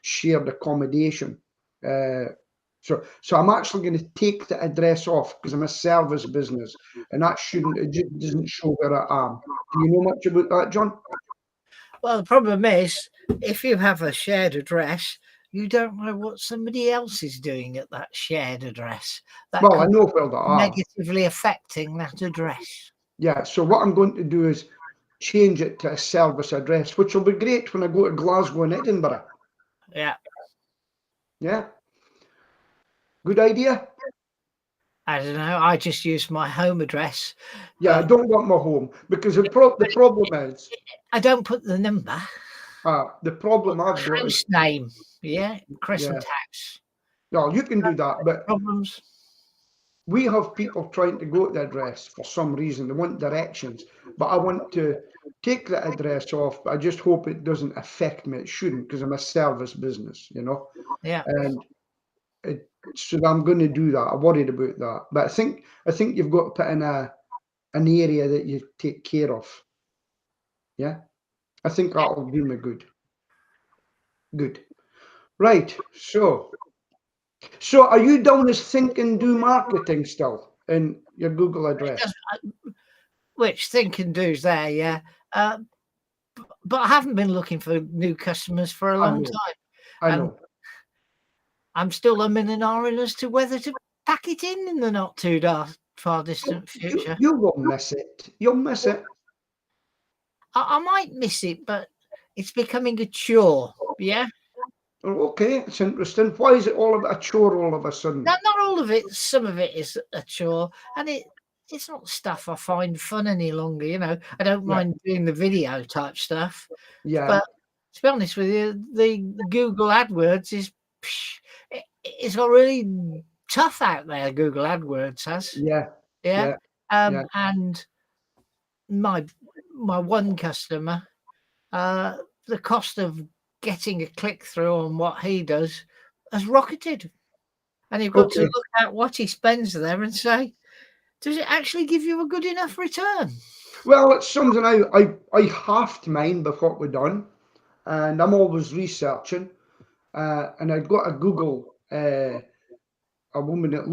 shared accommodation. So I'm actually going to take the address off because I'm a service business, and that shouldn't. It just doesn't show where I am. Do you know much about that, John? Well, the problem is, if you have a shared address, you don't know what somebody else is doing at that shared address. That Well, I could know where they be are. negatively affecting that address. Yeah. So what I'm going to do is change it to a service address, which will be great when I go to Glasgow and Edinburgh. Yeah. Yeah. Good idea. I don't know. I just use my home address. Yeah, I don't want my home because the problem is I don't put the number. the problem I've got is House name. Yeah. Crescent Yeah. House. no, you can do that, but Problems. we have people trying to go to the address for some reason. They want directions, but I want to take the address off. But I just hope it doesn't affect me. It shouldn't because I'm a service business, you know. Yeah. And so I'm going to do that. I'm worried about that, but I think you've got to put in an area that you take care of. Yeah, I think that'll do me good. Good, right? So are you down as Think and Do Marketing still in your Google address? Which Think and Do's there, yeah. But I haven't been looking for new customers for a long time. I know. I'm still umming and ahhing as to whether to pack it in the not too far distant future. You will miss it. You'll miss it. I might miss it, but it's becoming a chore. Yeah. Okay, it's interesting. Why is it all about a chore all of a sudden? Not all of it. Some of it is a chore, and it's not stuff I find fun any longer. You know, I don't mind doing the video type stuff. Yeah. But to be honest with you, the Google AdWords it's got really tough out there. Google AdWords has. Yeah. And my one customer, the cost of getting a click through on what he does has rocketed, and you've got to look at what he spends there and say, does it actually give you a good enough return? Well, it's something I halved mine with what we've done, and I'm always researching. And I got a Google, a woman that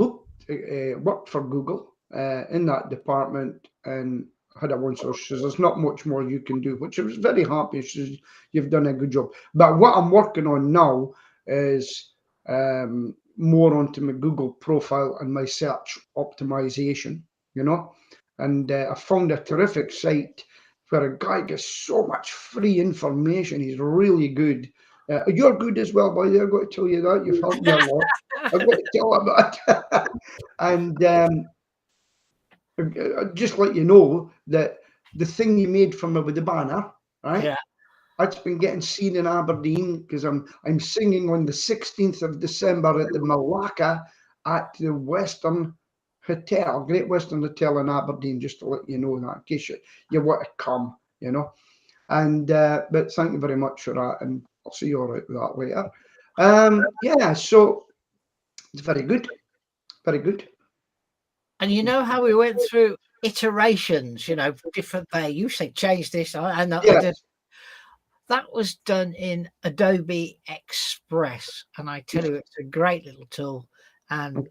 worked for Google in that department, and had a one. So she says, there's not much more you can do, which I was very happy. She says, you've done a good job. But what I'm working on now is more onto my Google profile and my search optimization, you know. And I found a terrific site where a guy gets so much free information. He's really good. You're good as well, boy. I've got to tell you that. You've helped me a lot. I've got to tell about it. And just let you know that the thing you made for me with the banner, right? Yeah. That's been getting seen in Aberdeen because I'm singing on the 16th of December at the Malacca at the Western Hotel, Great Western Hotel in Aberdeen, just to let you know that in case you want to come, you know. And but thank you very much for that, and I'll see you all right with that later. Yeah, so it's very good, very good. And you know how we went through iterations, you know, different there. You say change this, and I did. That was done in Adobe Express, and I tell you, it's a great little tool, and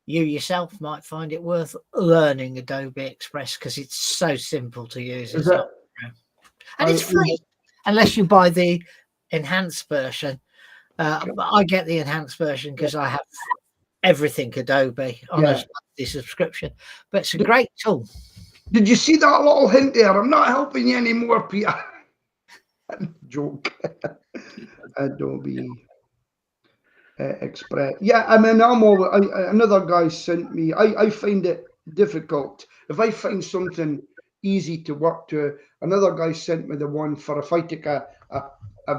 you yourself might find it worth learning Adobe Express because it's so simple to use. It's not, and it's free unless you buy the enhanced version. But I get the enhanced version because I have everything Adobe on a subscription. But it's a great tool. Did you see that little hint there? I'm not helping you anymore, Peter. Joke. Adobe Express. Yeah, I mean, another guy sent me. I find it difficult if I find something easy to work to. Another guy sent me the one for if I take a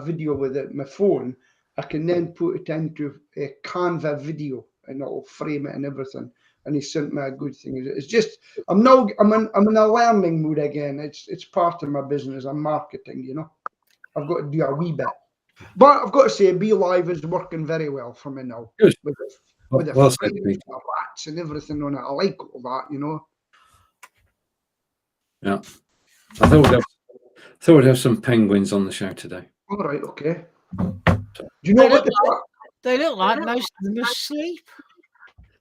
video with my phone, I can then put it into a Canva video and it'll frame it and everything. And he sent me a good thing. It's just I'm in a learning mood again. It's part of my business. I'm marketing, you know. I've got to do a wee bit. But I've got to say, Be Live is working very well for me now. Good. With the rats and everything on it. I like all that, you know. Yeah. I thought we'd have some penguins on the show today. All right, okay. Do you know what They look like most of them are asleep.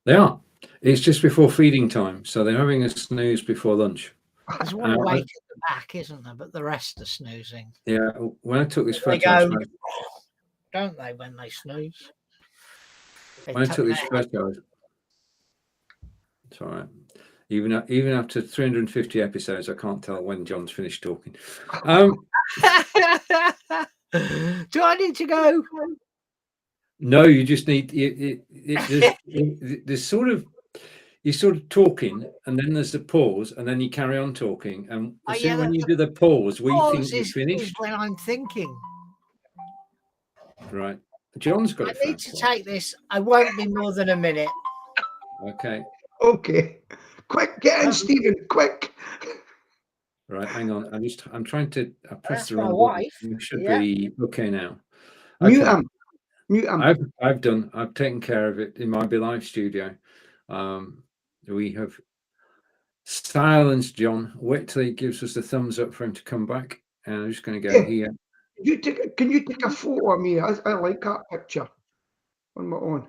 They are. It's just before feeding time, so they're having a snooze before lunch. There's one awake at the back, isn't there? But the rest are snoozing. Yeah, when I took this They photo, go, don't they, when they snooze? when I took this photo, it's all right. Even after 350 episodes, I can't tell when John's finished talking. Do I need to go? No, you just need there's sort of you're sort of talking, and then there's the pause, and then you carry on talking. And as soon when you do the pause, we think you're finished. Is when I'm thinking. Right, John's got I it. need to take this. I won't be more than a minute. Okay. Okay. Quick, get in, Stephen. Quick. Right, hang on. I'm trying to. I pressed That's the my wrong wife. button. You should be okay now. Mute Okay. him. Mute him. I've taken care of it in my Be Live studio. We have silenced John. Wait till he gives us the thumbs up for him to come back. And I'm just going to go here. Can you take a photo of me? I like that picture on my own.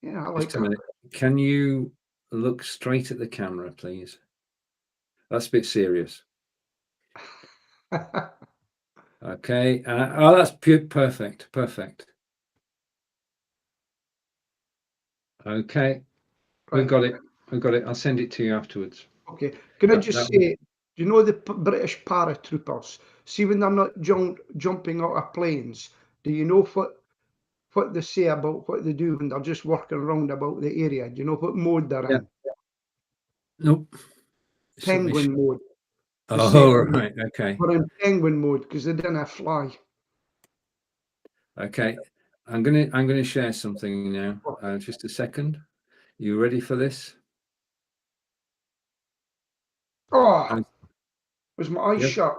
Yeah, I like Just a minute. Can you look straight at the camera, please? That's a bit serious. that. Okay. Oh, that's perfect. Perfect. Okay. We've got it. We've got it. I'll send it to you afterwards. Okay. Can I just say, do you know the British paratroopers? See when they're not jumping out of planes, do you know what they say about what they do when they're just working around about the area? Do you know what mode they're in? Nope. Penguin mode. Oh, right. Okay. We're in penguin mode because they didn't fly. Okay. I'm gonna share something now. Just a second. You ready for this? Oh, was my eyes shut?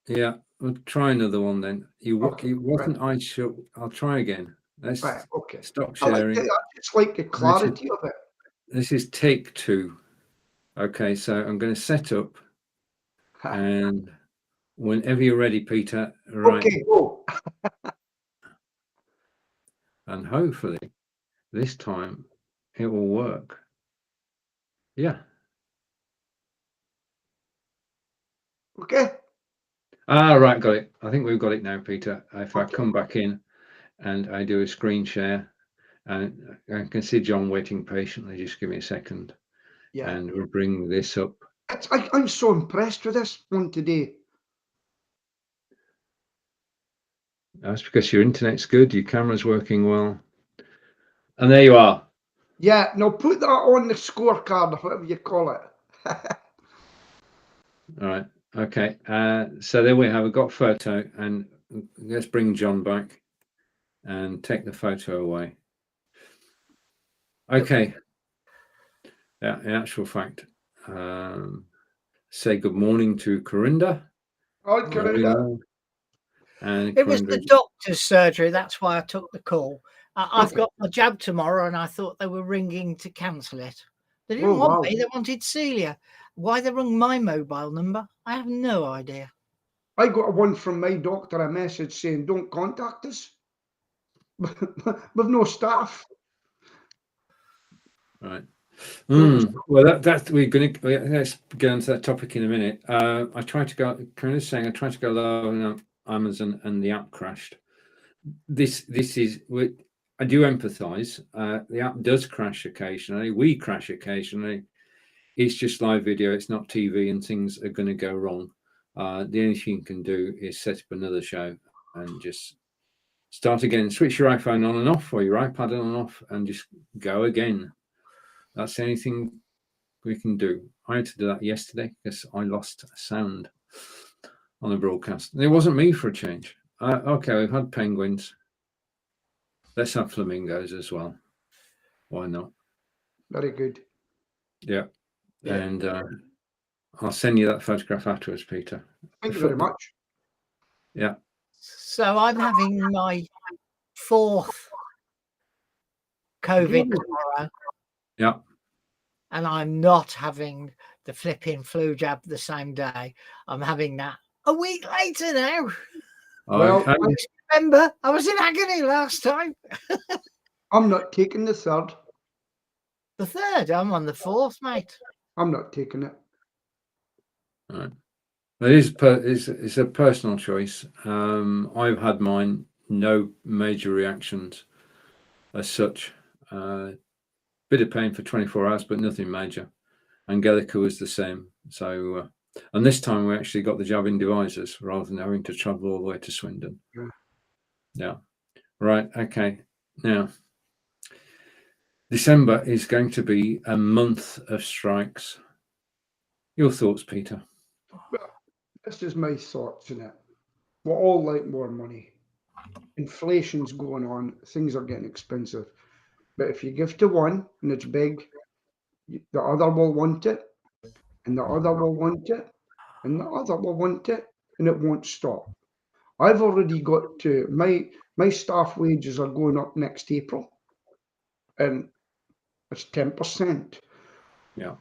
Yeah. We'll try another one then. It wasn't right. eyes shut. I'll try again. Let's Okay. stop sharing. It's like the clarity of it. This is take 2. Okay, so I'm going to set up, and whenever you're ready, Peter. Right. Okay, go. And hopefully this time it will work. Yeah. Okay. Right, got it. I think we've got it now, Peter. If I come back in and I do a screen share, and I can see John waiting patiently. Just give me a second. Yeah. And we'll bring this up. I'm so impressed with this one today. That's because your internet's good, your camera's working well. And there you are. Yeah, now put that on the scorecard or whatever you call it. All right. Okay. So there we have. We've got photo, and let's bring John back and take the photo away. Okay. Yeah, in actual fact, say good morning to Corinda. Hi, Corinda. And it was the doctor's surgery. That's why I took the call. I've got my jab tomorrow, and I thought they were ringing to cancel it. They didn't want me. They wanted Celia. Why they rung my mobile number, I have no idea. I got one from my doctor, a message saying, don't contact us. We've no staff. Right. Well, that's we're going to let's get into that topic in a minute. I tried to go. Corinda's saying I tried to go live on Amazon and the app crashed. This is. I do empathise. The app does crash occasionally. We crash occasionally. It's just live video. It's not TV, and things are going to go wrong. The only thing you can do is set up another show and just start again. Switch your iPhone on and off, or your iPad on and off, and just go again. That's the only thing we can do. I had to do that yesterday because I lost sound on the broadcast. And it wasn't me for a change. Okay, we've had penguins. Let's have flamingos as well. Why not? Very good. Yeah. And I'll send you that photograph afterwards, Peter. Thank you very much. Yeah. So I'm having my 4th COVID tomorrow. Yeah. And I'm not having the flipping flu jab the same day. I'm having that a week later now. Well, Remember, I was in agony last time. I'm not taking the third. The third, I'm on the fourth, mate. I'm not taking it. Right. It's a personal choice. I've had mine, no major reactions as such. Bit of pain for 24 hours, but nothing major. Angelica was the same. So, and this time we actually got the jab in Devizes rather than having to travel all the way to Swindon. Yeah. Right. Okay. Now, December is going to be a month of strikes. Your thoughts, Peter? This is my thoughts on it. We're all like more money. Inflation's going on. Things are getting expensive. But if you give to one and it's big, the other will want it, and the other will want it, and the other will want it, and it won't stop. I've already got to my staff wages are going up next April, and it's 10%. Yeah.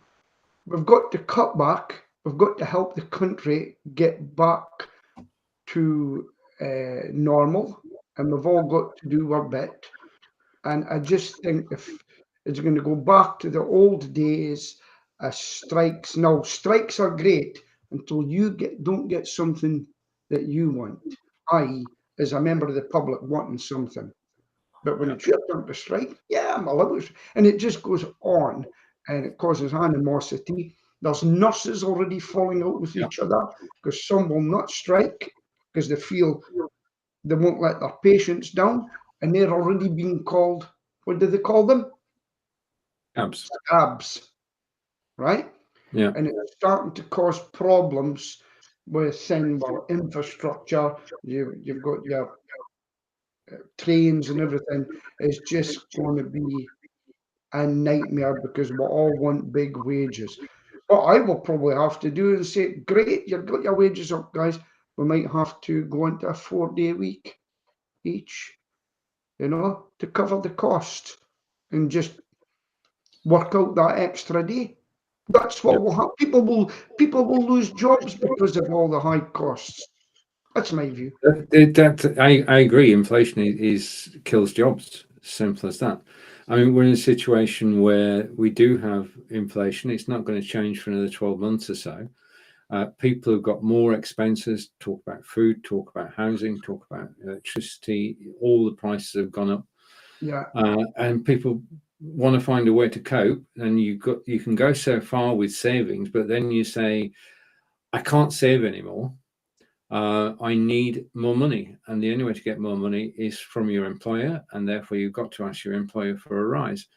We've got to cut back. We've got to help the country get back to normal, and we've all got to do our bit. And I just think if it's going to go back to the old days, strikes. Now, strikes are great until you don't get something that you want, i.e., as a member of the public wanting something. But when it's your turn to strike, yeah, I'm allowed to. And it just goes on, and it causes animosity. There's nurses already falling out with each other because some will not strike because they feel they won't let their patients down, and they're already being called, what do they call them? Scabs, right? Yeah. And it's starting to cause problems with saying, well, infrastructure, you've got your trains and everything is just going to be a nightmare because we all want big wages. What I will probably have to do is say, great, you've got your wages up, guys. We might have to go into a 4-day week each, to cover the cost and just work out that extra day. That's what will happen. People will lose jobs because of all the high costs. That's my view. I agree. Inflation kills jobs. Simple as that. I mean, we're in a situation where we do have inflation. It's not going to change for another 12 months or so. People have got more expenses. Talk about food, talk about housing, talk about electricity. All the prices have gone up. Yeah. And people want to find a way to cope. And you can go so far with savings, but then you say, I can't save anymore. I need more money, and the only way to get more money is from your employer, and therefore you've got to ask your employer for a rise.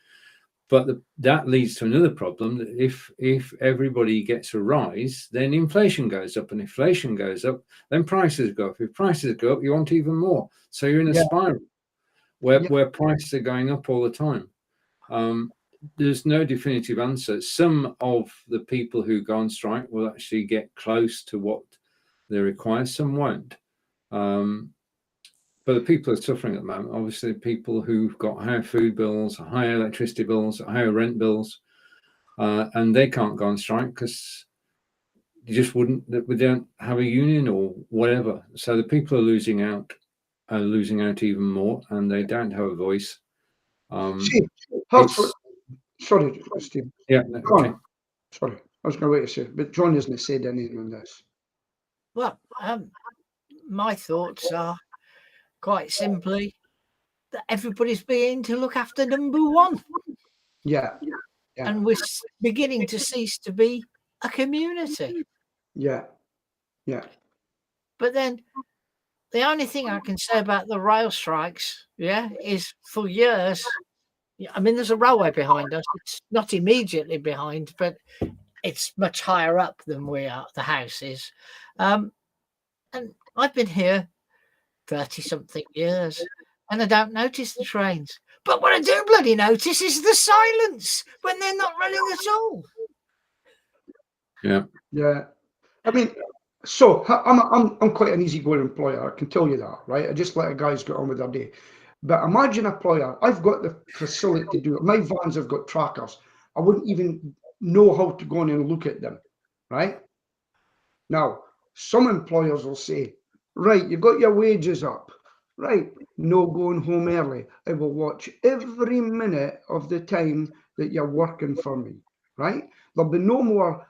But that leads to another problem, that if everybody gets a rise, then inflation goes up, and if inflation goes up, then prices go up. If prices go up, you want even more. So you're in a spiral where prices are going up all the time. There's no definitive answer. Some of the people who go on strike will actually get close to what they require, some won't. But the people are suffering at the moment, obviously, people who've got higher food bills, higher electricity bills, higher rent bills, and they can't go on strike because we don't have a union or whatever. So the people are losing out even more, and they don't have a voice. Sorry, Steve. Yeah, okay. Sorry, I was going to wait to say, but John hasn't said anything on this. Well, my thoughts are quite simply that everybody's beginning to look after number one. Yeah. And we're beginning to cease to be a community. Yeah. But then the only thing I can say about the rail strikes, is for years, I mean, there's a railway behind us. It's not immediately behind, but it's much higher up than we are, the house is. And I've been here 30-something years, and I don't notice the trains. But what I do bloody notice is the silence when they're not running at all. Yeah. I mean, so I'm quite an easygoing employer. I can tell you that, right? I just let the guys get on with their day. But imagine an employer. I've got the facility to do it. My vans have got trackers. I wouldn't even know how to go in and look at them, right? Now, some employers will say, right, you got your wages up. Right, no going home early. I will watch every minute of the time that you're working for me, right? There'll be no more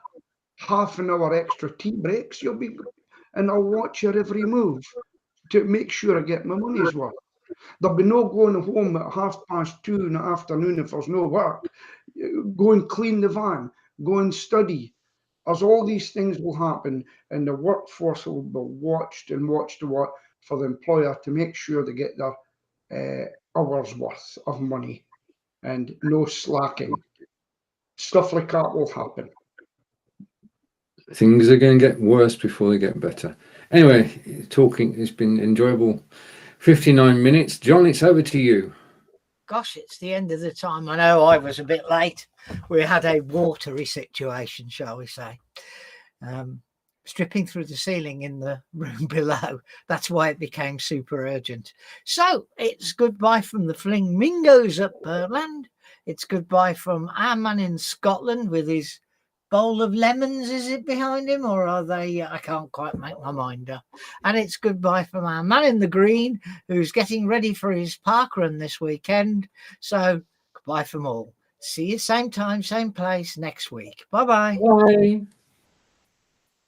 half an hour extra tea breaks. And I'll watch your every move to make sure I get my money's worth. There'll be no going home at 2:30 in the afternoon if there's no work. Go and clean the van, go and study. As all these things will happen, and the workforce will be watched and watched for the employer to make sure they get their hours worth of money and no slacking. Stuff like that will happen. Things are going to get worse before they get better. Anyway, talking, it's been enjoyable. 59 minutes. John, it's over to you. Gosh, it's the end of the time. I know I was a bit late. We had a watery situation, shall we say. Stripping through the ceiling in the room below. That's why it became super urgent. So it's goodbye from the Flamingos at Birdland. It's goodbye from our man in Scotland with his bowl of lemons. Is it behind him, or are they? I can't quite make my mind up. And it's goodbye from our man in the green who's getting ready for his park run this weekend. So goodbye from all. See you same time, same place next week. Bye-bye. Bye.